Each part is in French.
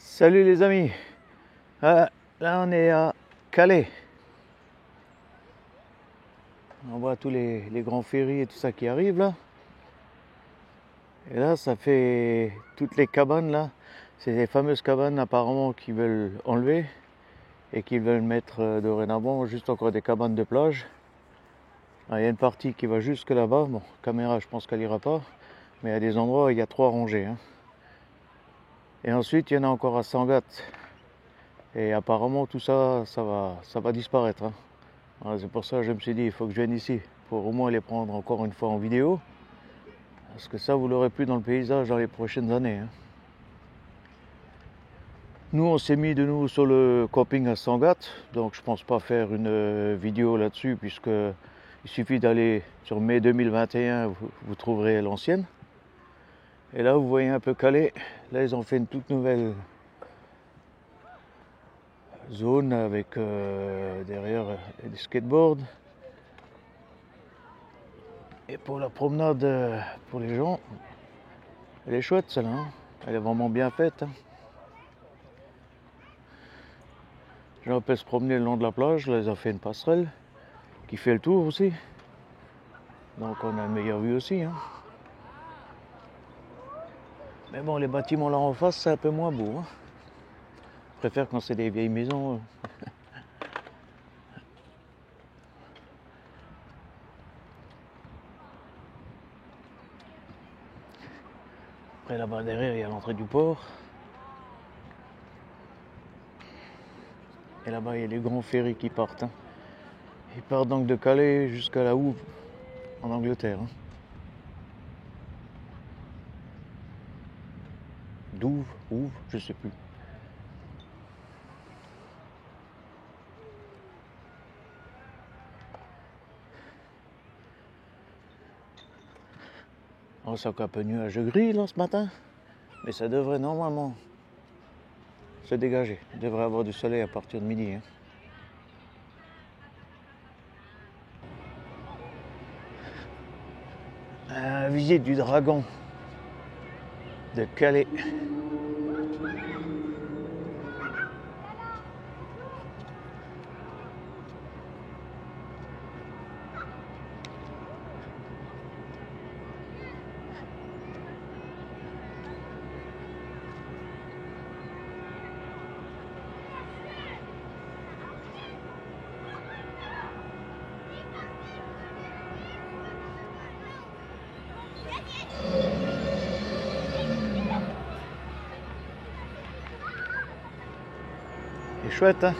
Salut les amis. Là on est à Calais. On voit tous les grands ferries et tout ça qui arrivent là. Et là ça fait toutes les cabanes là. C'est les fameuses cabanes apparemment qu'ils veulent enlever et qu'ils veulent mettre dorénavant juste encore des cabanes de plage. Il y a une partie qui va jusque là-bas. Bon, caméra je pense qu'elle ira pas. Mais il y a des endroits où il y a 3 rangées. Et ensuite il y en a encore à Sangatte. Et apparemment tout ça, ça va disparaître. Voilà, c'est pour ça que je me suis dit il faut que je vienne ici pour au moins les prendre encore une fois en vidéo. Parce que ça vous l'aurez plus dans le paysage dans les prochaines années. Nous on s'est mis de nouveau sur le camping à Sangatte. Donc je pense pas faire une vidéo là-dessus puisque il suffit d'aller sur mai 2021, vous trouverez l'ancienne. Et là vous voyez un peu Calais. Là ils ont fait une toute nouvelle zone avec derrière des skateboards. Et pour la promenade pour les gens, elle est chouette celle-là. Elle est vraiment bien faite. Les gens peuvent se promener le long de la plage. Là ils ont fait une passerelle qui fait le tour aussi. Donc on a une meilleure vue aussi. Mais bon, les bâtiments là en face c'est un peu moins beau. Je préfère quand c'est des vieilles maisons. Après là-bas derrière il y a l'entrée du port. Et là-bas il y a les grands ferries qui partent. Ils partent donc de Calais jusqu'à la Houve en Angleterre. Douve, Houve, je sais plus. Oh, c'est encore un peu nuage gris là ce matin. Mais ça devrait normalement se dégager. Il devrait avoir du soleil à partir de midi. Visite du dragon de Calais. C'est chouette, hein.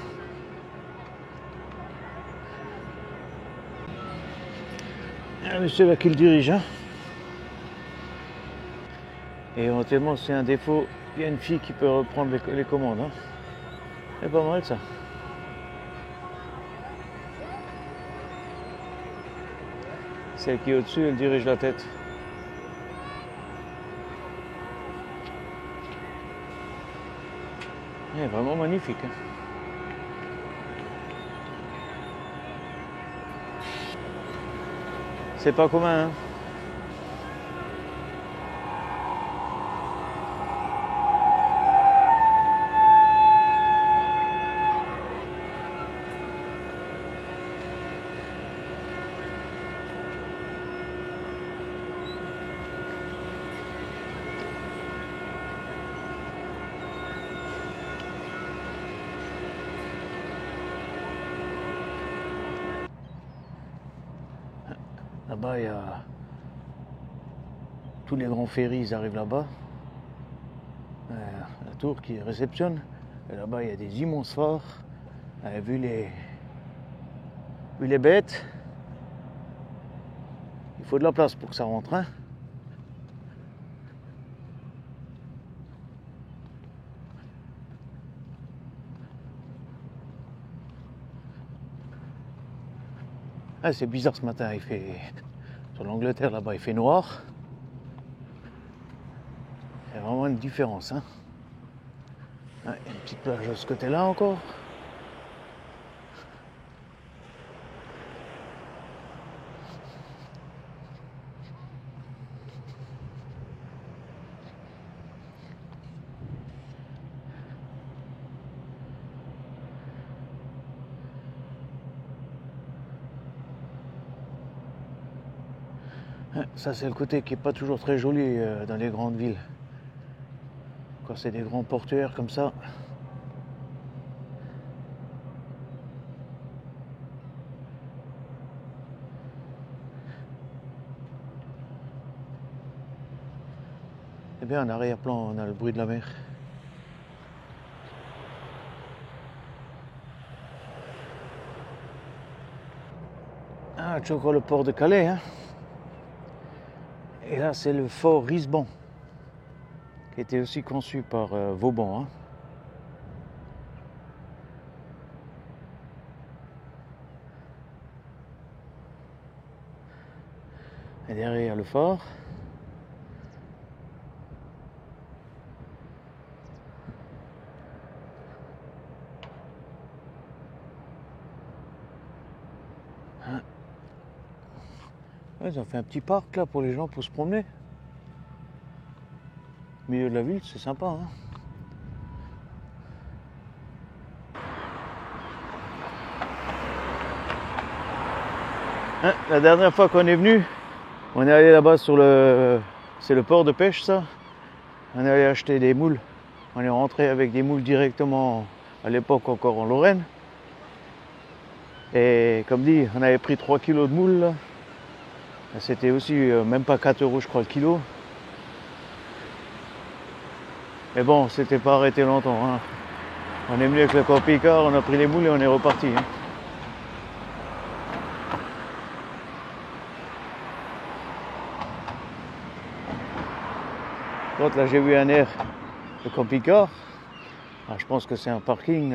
Il y a un monsieur là qui le dirige. Et éventuellement, c'est un défaut, il y a une fille qui peut reprendre les commandes. C'est pas mal ça. Celle qui est au-dessus, elle dirige la tête. Elle est vraiment magnifique. C'est pas commun. Là-bas, il y a tous les grands ferries, ils arrivent là-bas. La tour qui réceptionne. Et là-bas, il y a des immenses phares. Vu les bêtes, il faut de la place pour que ça rentre. C'est bizarre ce matin, il fait sur l'Angleterre là-bas, il fait noir. Il y a vraiment une différence. Il y a une petite plage de ce côté-là encore. Ça c'est le côté qui est pas toujours très joli dans les grandes villes. Quand c'est des grands portuaires comme ça. Eh bien en arrière-plan on a le bruit de la mer. Ah, tu as encore le port de Calais, hein. Et là, c'est le fort Risban, qui était aussi conçu par Vauban. Hein. Et derrière le fort, ouais, ils ont fait un petit parc là pour les gens pour se promener. Au milieu de la ville, c'est sympa. Hein. Hein, la dernière fois qu'on est venu, on est allé là-bas sur le... C'est le port de pêche ça. On est allé acheter des moules. On est rentré avec des moules directement, à l'époque encore en Lorraine. Et comme dit, on avait pris 3 kilos de moules là. C'était aussi même pas 4 € je crois le kilo. Mais bon, c'était pas arrêté longtemps. Hein. On est venu avec le camping-car, on a pris les moules et on est reparti. Hein. L'autre là j'ai vu un air de camping-car. Ah, je pense que c'est un parking.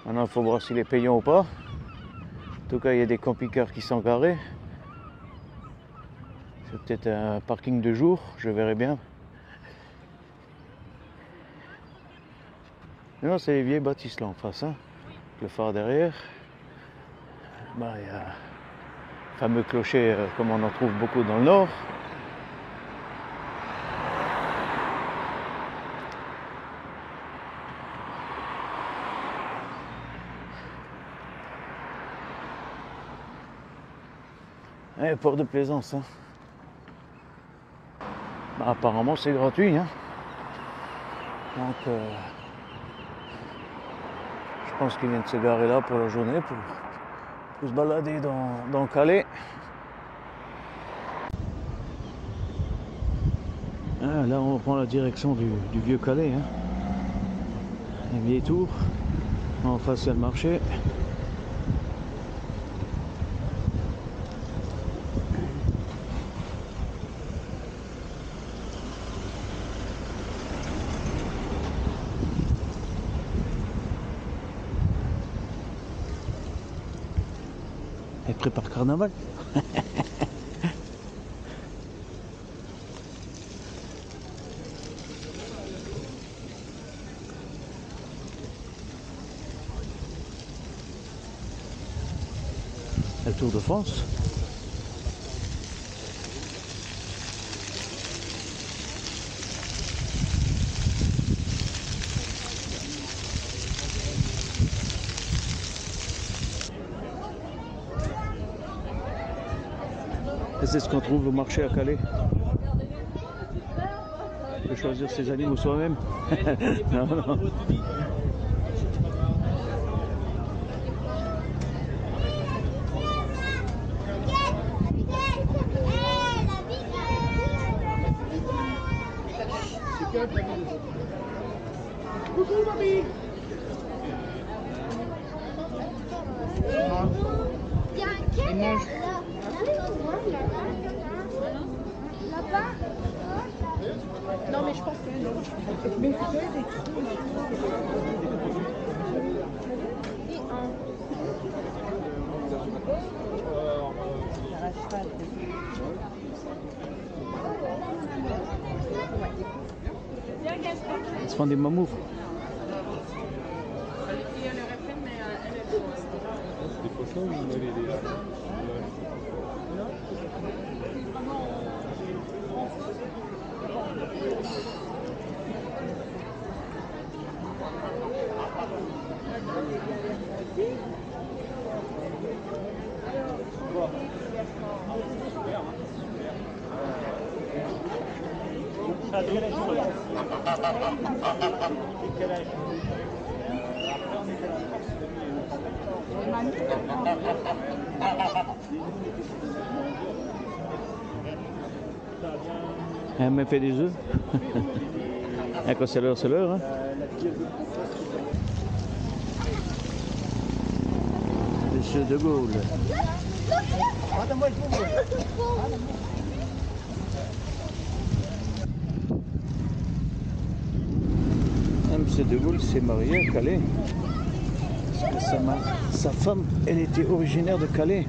Maintenant il faut voir s'il est payant ou pas. En tout cas il y a des camping-cars qui sont garés. C'est peut-être un parking de jour, je verrai bien. Non, c'est les vieilles bâtisses là en face, hein. Le phare derrière. Bah, il y a le fameux clocher comme on en trouve beaucoup dans le nord. Et port de plaisance. Hein. Bah, apparemment c'est gratuit. Hein. Donc je pense qu'ils viennent se garer là pour la journée pour se balader dans Calais. Ah, là on prend la direction du vieux Calais. Hein. Une vieille tour. En face il y a le marché. Elle prépare carnaval. Le Tour de France. Et c'est ce qu'on trouve au marché à Calais. On peut choisir ses animaux soi-même. Non, non. Coucou mamie. Il y a un quai là. Là-bas. Non mais je pense que non. Mais Ils se font des mammouths. Des cochons ou des... Elle m'a fait des œufs. Et quand c'est l'heure, c'est l'heure. Hein. Monsieur de Gaulle. Monsieur de Gaulle s'est marié à Calais. Parce que sa femme, elle était originaire de Calais.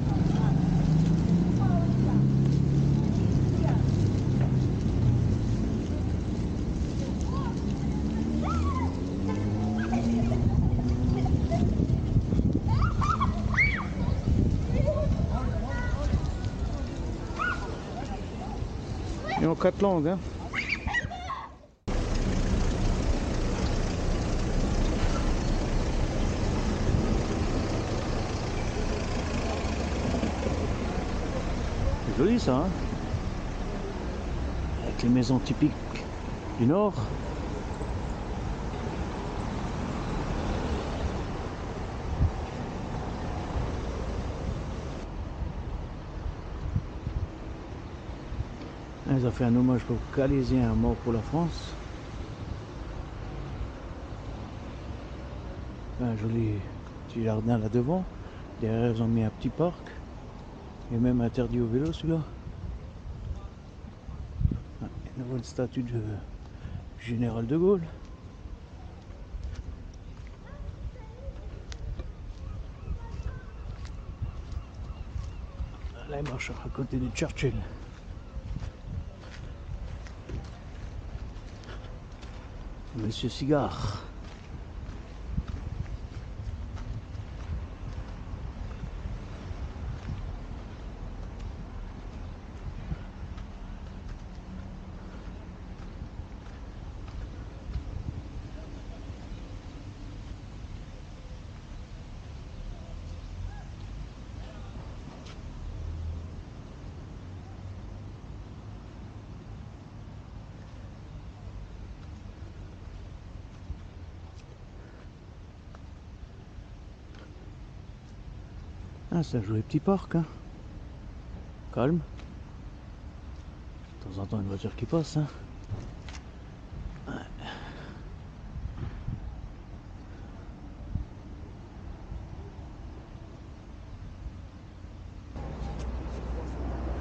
Ils ont 4 langues. Hein. C'est joli ça, hein, avec les maisons typiques du Nord. Ils ont fait un hommage aux Calaisiens morts pour la France. Un joli petit jardin là devant. Derrière ils ont mis un petit parc. Et même interdit au vélo celui-là. Une nouvelle statue du général de Gaulle. Là il marche à côté de Churchill. Monsieur Cigare. Ah, c'est un joli petit parc, hein. Calme. De temps en temps, une voiture qui passe, hein. Ouais.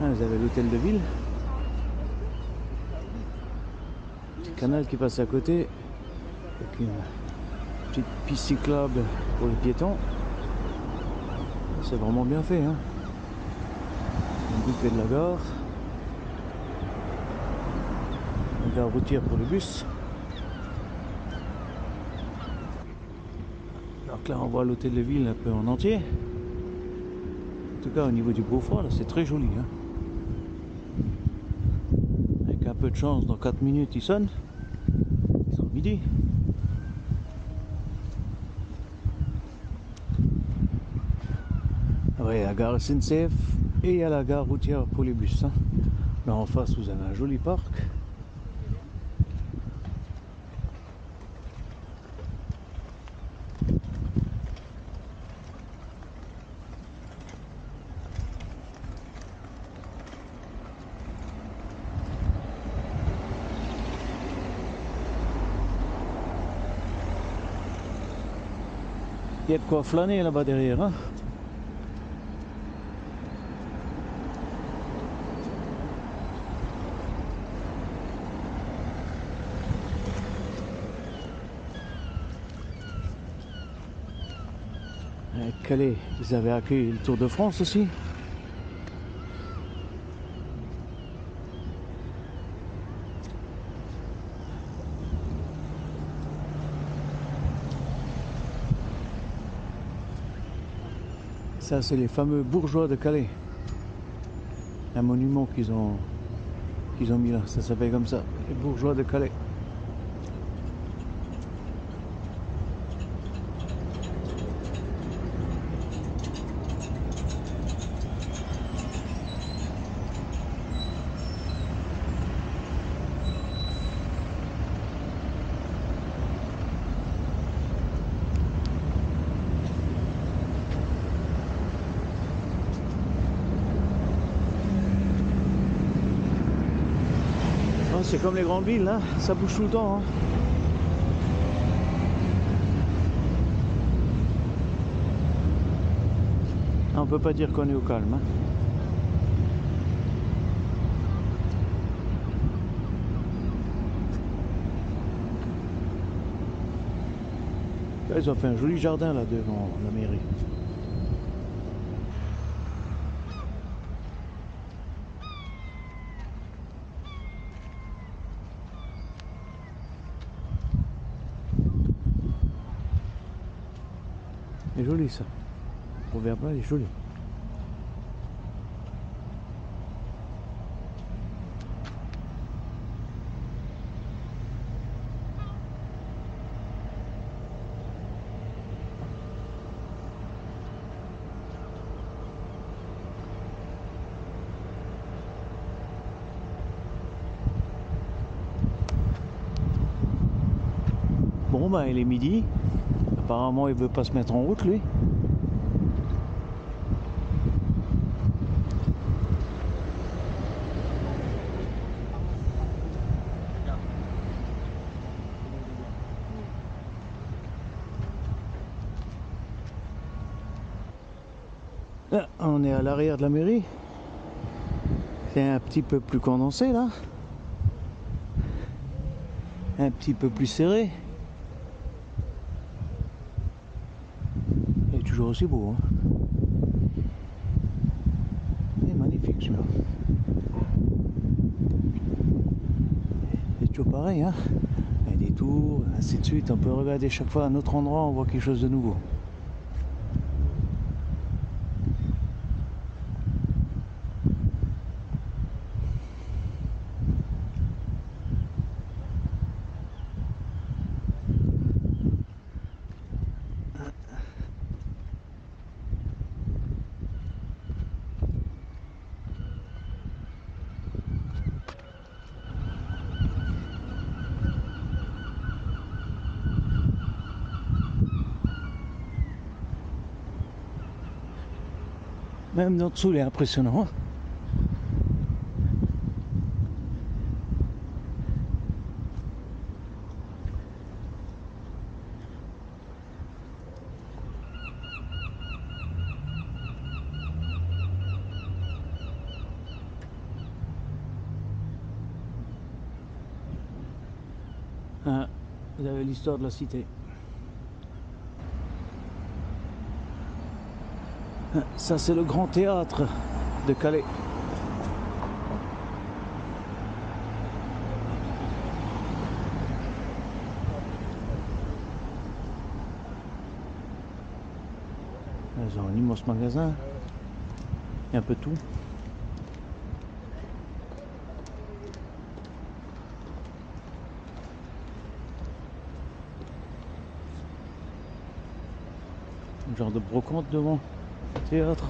Ah, vous avez l'hôtel de ville. Petit canal qui passe à côté. Avec une petite piste cyclable pour les piétons. C'est vraiment bien fait, hein. Une bouffée de la gare. Une gare routière pour le bus. Donc là on voit l'hôtel de ville un peu en entier. En tout cas au niveau du Beaufort, là c'est très joli, hein. Avec un peu de chance, dans 4 minutes il sonne. Il sonne midi. Ouais, il y a la gare SNCF et il y a la gare routière pour les bus. Hein. Là en face, vous avez un joli parc. Il y a de quoi flâner là-bas derrière. Hein. Calais, ils avaient accueilli le Tour de France aussi. Ça, c'est les fameux bourgeois de Calais. Un monument qu'ils ont mis là, ça s'appelle comme ça, les bourgeois de Calais. C'est comme les grandes villes, hein, ça bouge tout le temps. Hein. On peut pas dire qu'on est au calme. Hein. Là, ils ont fait un joli jardin là devant la mairie. C'est joli ça. Le proverbe là, il est joli. Bon bah il est midi. Apparemment il veut pas se mettre en route lui. Là, on est à l'arrière de la mairie. C'est un petit peu plus condensé là. Un petit peu plus serré. Il est toujours aussi beau. Hein. Il est magnifique celui-là. C'est toujours pareil. Hein. Il y a des tours, ainsi de suite. On peut regarder chaque fois à un autre endroit, on voit quelque chose de nouveau. Même d'en dessous, il est impressionnant. Hein. Ah, vous avez l'histoire de la cité. Ça, c'est le grand théâtre de Calais. Ils ont un immense magasin. Il y a un peu tout. Un genre de brocante devant le théâtre.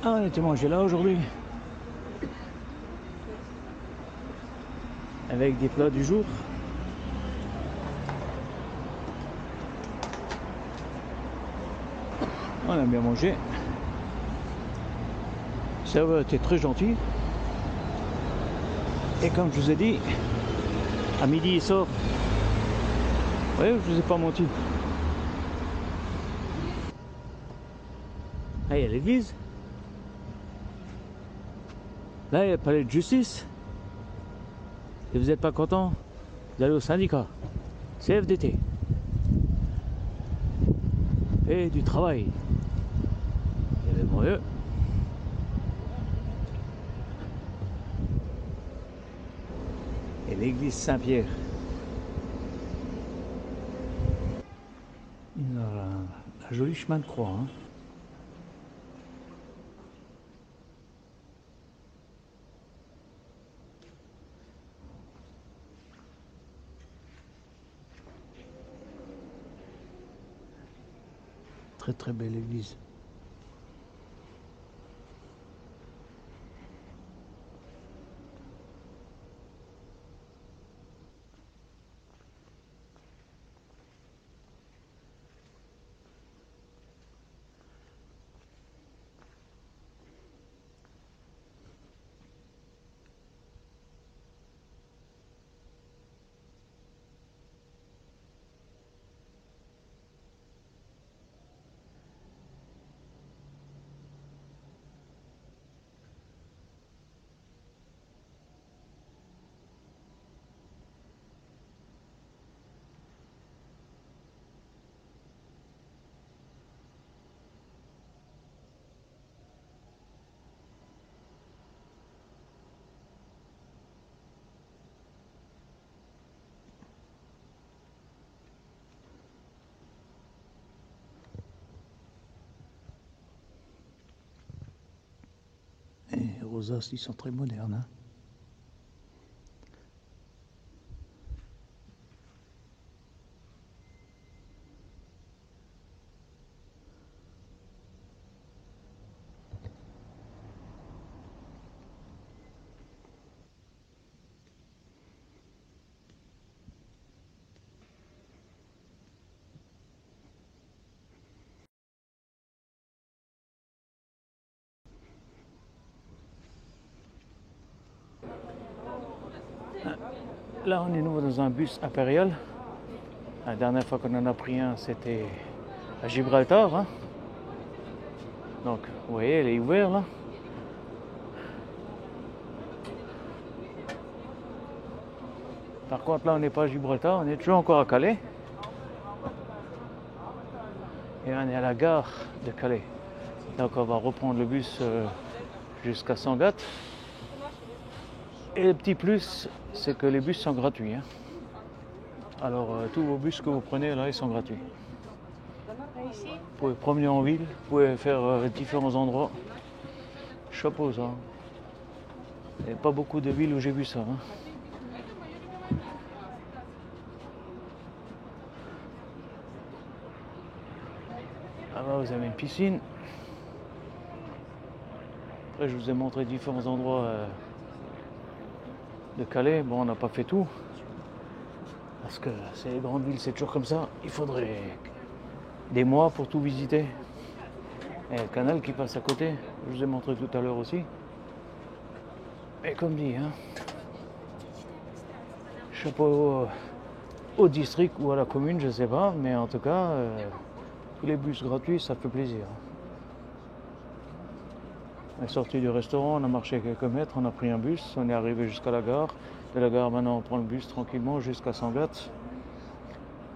Ah, on était mangé là aujourd'hui. Avec des plats du jour. On a bien mangé. Le serveur était très gentil. Et comme je vous ai dit, à midi il sort. Oui, je vous ai pas menti. Ah, il y a l'église. Là, il y a le palais de justice. Et vous n'êtes pas content, vous allez au syndicat. CFDT. Et du travail. Il y avait mieux. Et l'église Saint-Pierre. Il a un joli chemin de croix. Hein. Très très belle église. Et Rosas, ils sont très modernes. Hein. Là, on est nouveau dans un bus impérial. La dernière fois qu'on en a pris un, c'était à Gibraltar. Hein. Donc, vous voyez, elle est ouverte là. Par contre, là, on n'est pas à Gibraltar, on est toujours encore à Calais. Et on est à la gare de Calais. Donc, on va reprendre le bus jusqu'à Sangatte. Et le petit plus, c'est que les bus sont gratuits. Hein. Alors, tous vos bus que vous prenez là, ils sont gratuits. Vous pouvez promener en ville, vous pouvez faire différents endroits. Chapeau ça. Il n'y a pas beaucoup de villes où j'ai vu ça. Hein. Là-bas, vous avez une piscine. Après, je vous ai montré différents endroits de Calais. Bon, on n'a pas fait tout. Parce que c'est les grandes villes, c'est toujours comme ça. Il faudrait des mois pour tout visiter. Et le canal qui passe à côté, je vous ai montré tout à l'heure aussi. Mais comme dit, hein, chapeau au district ou à la commune, je ne sais pas. Mais en tout cas, tous les bus gratuits, ça fait plaisir. On est sorti du restaurant, on a marché quelques mètres, on a pris un bus, on est arrivé jusqu'à la gare. De la gare, maintenant, on prend le bus tranquillement jusqu'à Sangatte.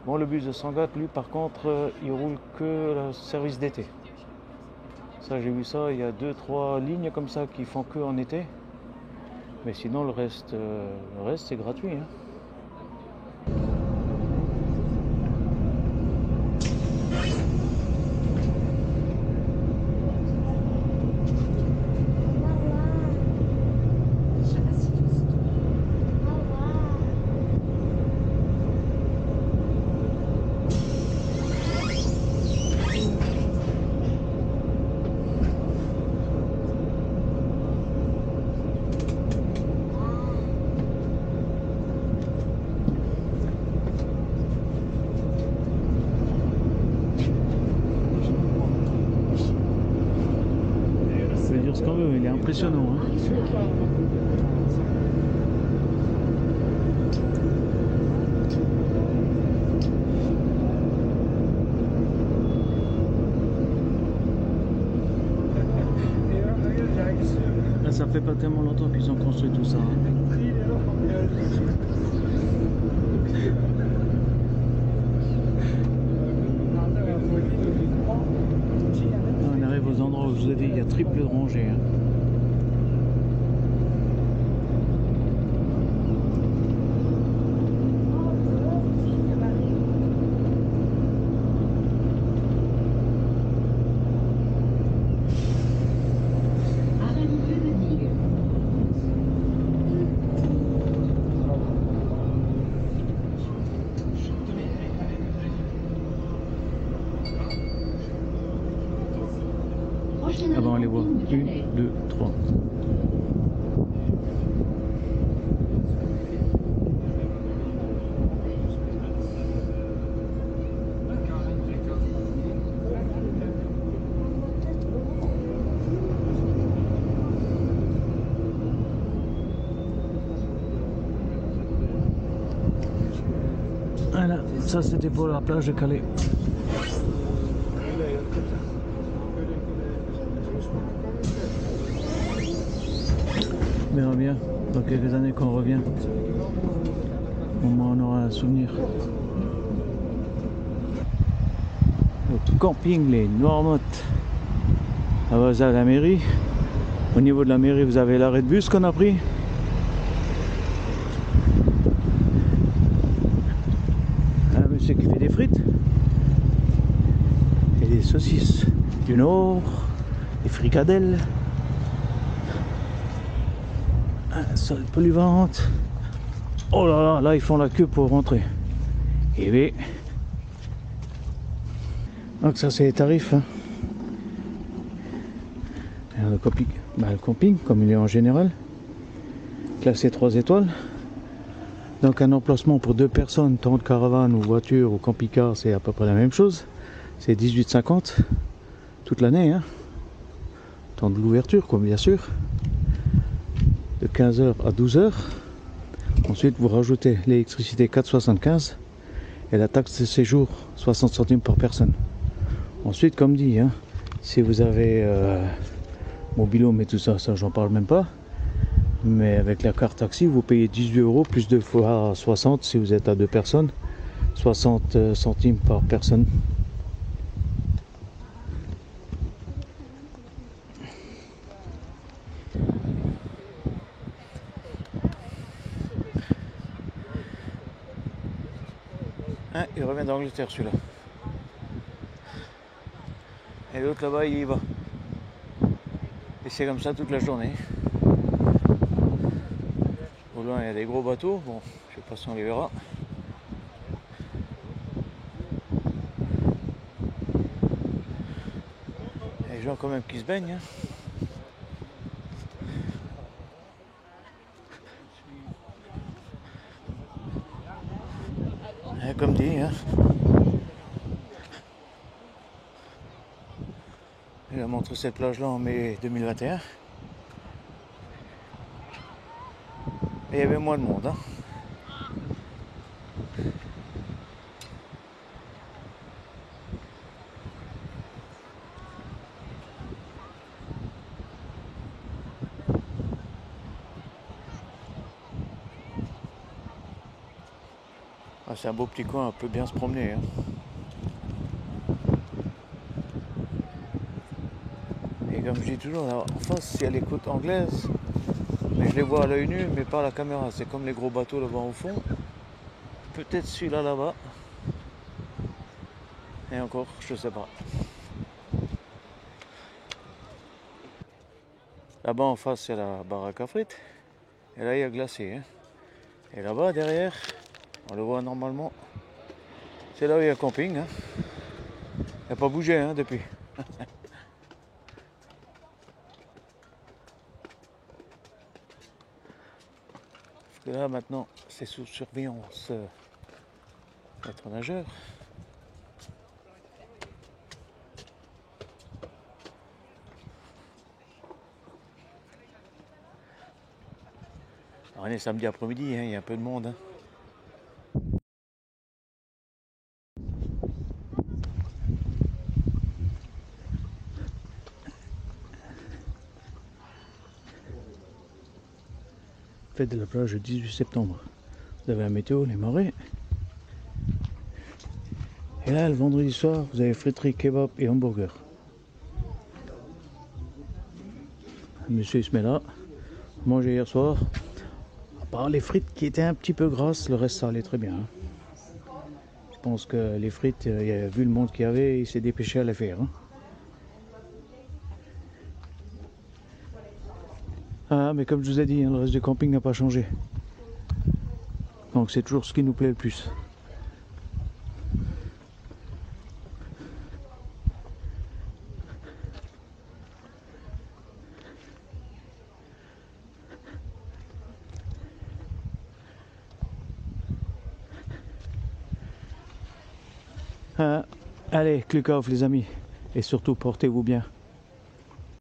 Bon, le bus de Sangatte, lui, par contre, il roule que le service d'été. Ça, j'ai vu ça, il y a 2-3 lignes comme ça qui font que en été. Mais sinon, le reste c'est gratuit. Hein. Ce qu'on veut, il est impressionnant. Hein. Là, ça fait pas tellement longtemps qu'ils ont construit tout ça. Hein. On arrive aux endroits où je vous ai dit, il y a triple rangée. Hein. Ah ben on les voit. 1, 2, 3. Voilà, ça c'était pour la plage de Calais. On verra bien dans quelques années quand on revient. Au moins on aura un souvenir. Le camping Les Noirmottes. Là-bas vous avez la mairie. Au niveau de la mairie vous avez l'arrêt de bus qu'on a pris. Un monsieur qui fait des frites. Et des saucisses du Nord. Des fricadelles. Salle polyvalente. Oh là là, là ils font la queue pour rentrer. Et oui. Donc ça c'est les tarifs. Hein. Le camping, comme il est en général. Classé 3 étoiles. Donc un emplacement pour 2 personnes, tant de caravane ou voiture ou camping-car, c'est à peu près la même chose. C'est 18,50 toute l'année. Hein. Temps de l'ouverture, quoi, bien sûr. De 15h à 12h. Ensuite, vous rajoutez l'électricité 4,75 et la taxe de séjour 60 centimes par personne. Ensuite, comme dit, hein, si vous avez mobilhome et tout ça, ça j'en parle même pas. Mais avec la carte taxi, vous payez 18 € plus 2 fois 60 si vous êtes à 2 personnes. 60 centimes par personne. Hein, il revient d'Angleterre celui-là. Et l'autre là-bas, il y va. Et c'est comme ça toute la journée. Au loin, il y a des gros bateaux. Bon, je sais pas si on les verra. Il y a des gens quand même qui se baignent. Hein. Et comme dit, hein. Il a montré cette plage-là en mai 2021. Et il y avait moins de monde. Hein. Ah, c'est un beau petit coin, on peut bien se promener. Hein. Et comme je dis toujours, là, en face, il y a les côtes anglaises. Mais je les vois à l'œil nu, mais pas à la caméra. C'est comme les gros bateaux là-bas au fond. Peut-être celui-là là-bas. Et encore, je sais pas. Là-bas en face, il y a la baraque à frites. Et là, il y a glacé. Hein. Et là-bas, derrière, on le voit normalement. C'est là où il y a le camping. Hein. Il n'a pas bougé hein, depuis. Parce que là, maintenant, c'est sous surveillance maître nageur. Alors, on est samedi après-midi, hein, il y a un peu de monde. Hein. Fête de la plage le 18 septembre. Vous avez la météo, les marées. Et là, le vendredi soir, vous avez friterie, kebab et hamburger. Le monsieur il se met là. Mangé hier soir. À part les frites qui étaient un petit peu grasses, le reste ça allait très bien. Hein. Je pense que les frites, vu le monde qu'il y avait, il s'est dépêché à les faire. Hein. Ah, mais comme je vous ai dit, hein, le reste du camping n'a pas changé. Donc c'est toujours ce qui nous plaît le plus. Ah, allez, click off les amis. Et surtout portez-vous bien.